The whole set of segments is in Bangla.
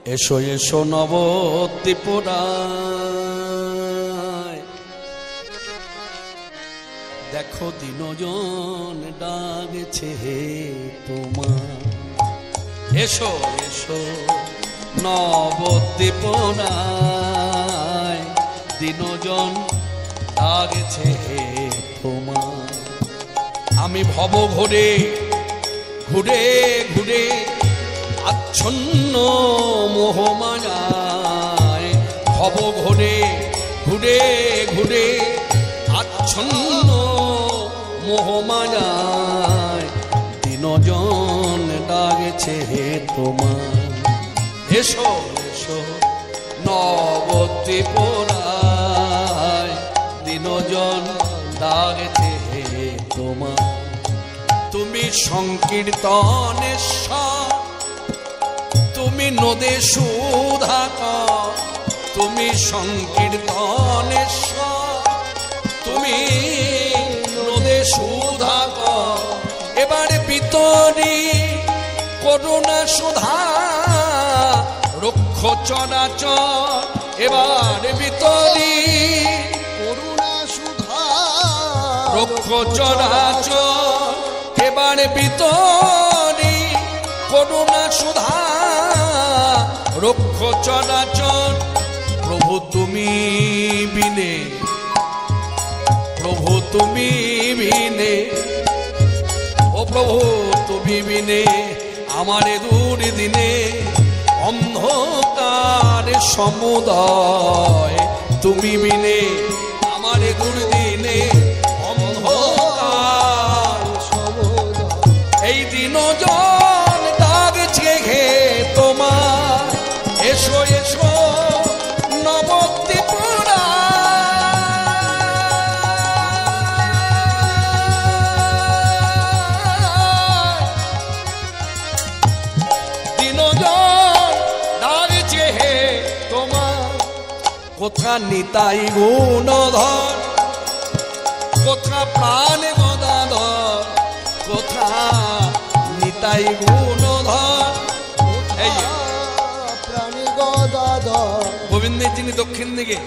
এসো এসো নবত্রিপুরায়, দেখো দিনজন ডাকছে হে তোমার। এসো এসো নবত্রিপুরায়, দিনজন ডাকছে হে তোমার। আমি ভব ঘুরে ঘুরে ঘুরে আচ্ছন্ন মোহমায়ায়, ভব ঘুরে ঘুরে ঘুরে আচ্ছন্ন মোহমায়ায়, দিনজন ডাকছে হে তোমার। এসো এসো নবত্রিপুরায়, দিনজন ডাকছে হে তোমার। তুমি সংকীর্তনেশ্বর, তুমি নদে সুধাকর, তুমি সংকীর্তনেশ্বর, তুমি নদে সুধাকর। এবারে বিতরি করুণা সুধা রক্ষ চরাচর, এবারে বিতরি করুণা সুধা রক্ষ চরাচর, এবারে বিতরি করুণা সুধা রক্ষ চরাচর। প্রভু তুমি বিনে, প্রভু তুমি বিনে, ও প্রভু তুমি বিনে আমার দূর দিনে অন্ধকার সমুদয়। তুমি বিনে আমার দূর দিনে অন্ধকার সমুদয়। এই দিনজন ডাকছে হে তোমার। এসো এসো নবত্রিপুরায়, দিনজন ডাকছে হে তোমার। কোথা নিতাই গুণধর, কোথা প্রাণ গদাধর, কোথা নিতাই গুণধর। এই প্রাণী গদাধর। গোবিন্দের যিনি দক্ষিণ দিকে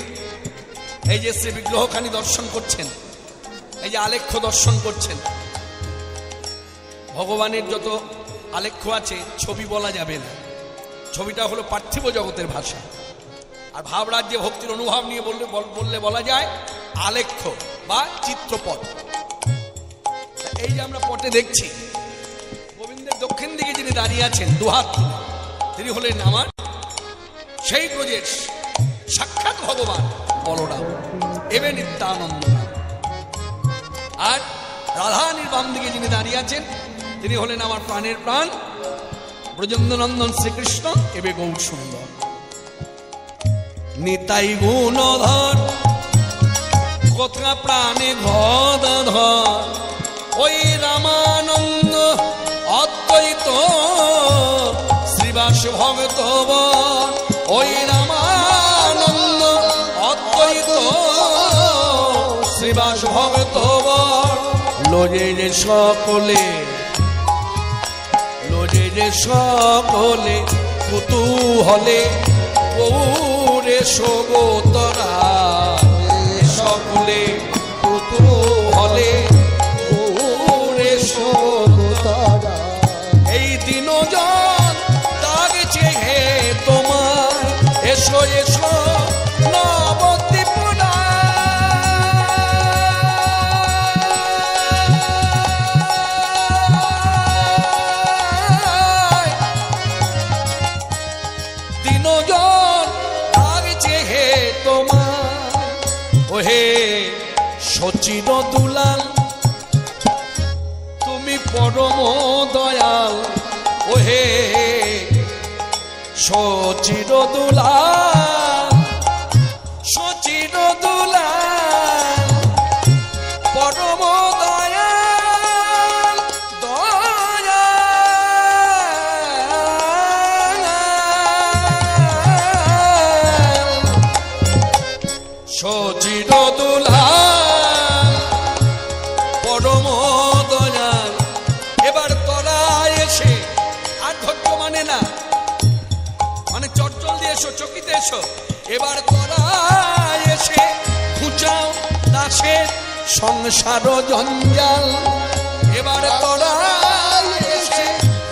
এই যে শ্রী বিগ্রহখানি দর্শন করছেন, এই যে আলেখ্য দর্শন করছেন, ভগবানের যত আলেখ্য আছে ছবি বলা যাবে না। ছবিটা হলো পার্থিব জগতের ভাষা, আর ভাবরাজ্যে ভক্তির অনুভব নিয়ে বললে বলা যায় আলেখ্য বা চিত্রপট। এই যে আমরা পটে দেখছি গোবিন্দের দক্ষিণ দিকে যিনি দাঁড়িয়ে আছেন দুহাত তুলে, তিনি হলেন আমার সেই ব্রজের সাক্ষাৎ ভগবান বলরাম, এবে নিত্যানন্দ। আর রাধারানীর বাম দিকে যিনি দাঁড়িয়ে আছেন তিনি হলেন আমার প্রাণের প্রাণ ব্রজেন্দ্রনন্দন শ্রীকৃষ্ণ, এবে গৌর সুন্দর। নিতাই গুণধর, কোথা প্রাণে গদাধর, ওই রামানন্দ অদ্বৈত শ্রীবাস ভগতবর। ওই রামানন্দ অদ্বৈত শ্রীবাস ভগতবর। লোজে যে সকলে, লোজে যে সকলে কুতূহলে গৌরে সগোতরা। সকলে কুতূহলে গৌরে সগোতরা। এই দিনজন ডাকছে হে তোমার। এসো এসো নবত্রিপুরায়, দিনজন ডাকছে হে তোমার। ওহে সচির দুলাল, তুমি পরম দয়াল। ওহে সচির দুলাল, সচির দুলাল, পরম দয়াল, দয়াল। সচির দুলাল, পরম দয়াল। এবার তোরা এসে আর ধৈর্য মানে না, মানে চটজল দিয়ে এসো, চকিতে এসো। এবার করা এসে খুঁচাও দাসের সংসার জঞ্জাল। এবার করা এসে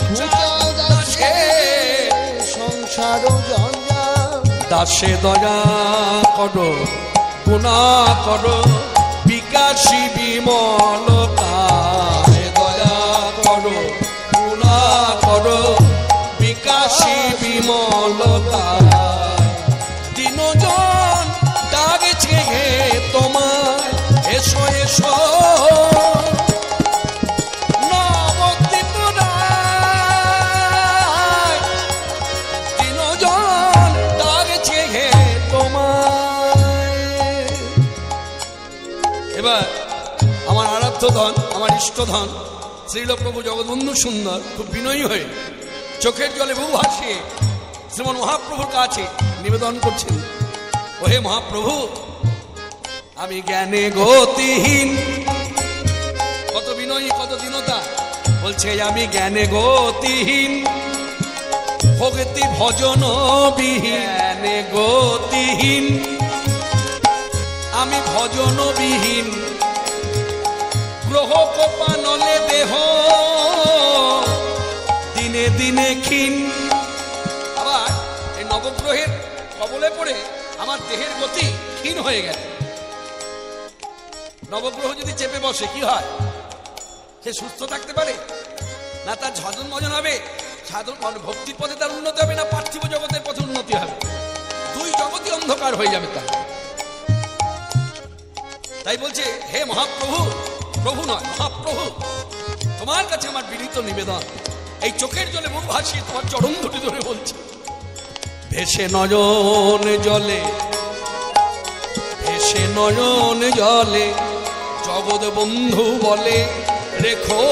খুঁচাও দাসের সংসার জঞ্জাল। দাসে দয়া করো, গুণা করো, বিকাশী বিমলকায়। দয়া করো, গুণা করো, বিকাশী বিমলকায়। দিনজন ডাকছে হে তোমার, এসো এসো নবদ্বীপরায়। দিনজন ডাকছে হে তোমায়। এবার আমার আরাধ্য ধন, আমার ইষ্টধন শ্রীল প্রভু জগৎবন্ধু সুন্দর খুব বিনয়ী হয়ে চোখের জলে বহু ভাসিয়ে শ্রীমন মহাপ্রভুর কাছে নিবেদন করছেন, ওহে মহাপ্রভু, আমি জ্ঞানে গতিহীন। কত বিনয়ী, কত দীনতা। বলছে আমি জ্ঞানে গতিহীন, ভক্তি ভজন বিহীন। গতিহীন আমি ভজন বিহীন, গ্রহ কোপানলে দেহ দিনে দিনে ক্ষীণ। আবার এই নবগ্রহের কবলে পড়ে আমার দেহের গতি ক্ষীণ হয়ে গেছে। নবগ্রহ যদি চেপে বসে কি হয়? সে সুস্থ থাকতে পারে না? তার সাধন ভজন হবে, সাধন ভক্তির পথে তার উন্নতি হবে না পার্থিব জগতের পথে উন্নতি হবে? দুই জগতই অন্ধকার হয়ে যাবে তার। তাই বলছে হে মহাপ্রভু, প্রভু নয় মহাপ্রভু, তোমার কাছে আমার বিনীত নিবেদন, এই চোখের জলে মুখ ভাসিয়ে তোমার চরণ দুটি ধরে বলছি, ভেসে নয়ন জলে, ভেসে নয়ন জলে জগৎ বন্ধু বলে, রেখো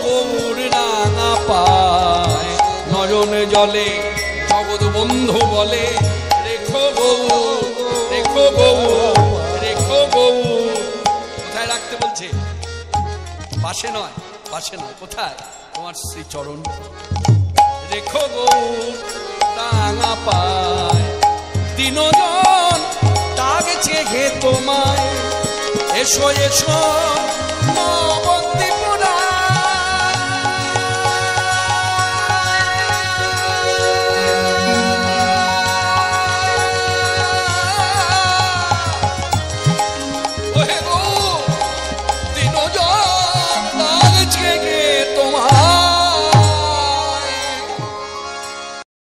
গৌর রাঙা পায়। নয়ন জলে জগৎ বন্ধু বলে, রেখো গৌর, রেখো গৌর, রেখো গৌর। কোথায় রাখতে বলছে? পাশে নয়, পাশে নয়, কোথায়? তোমার শ্রী চরণ। রেখো গৌর রাঙা পায়। দিনজন ডাকছে হে তোমায়, এসো এসো নবদ্বীপ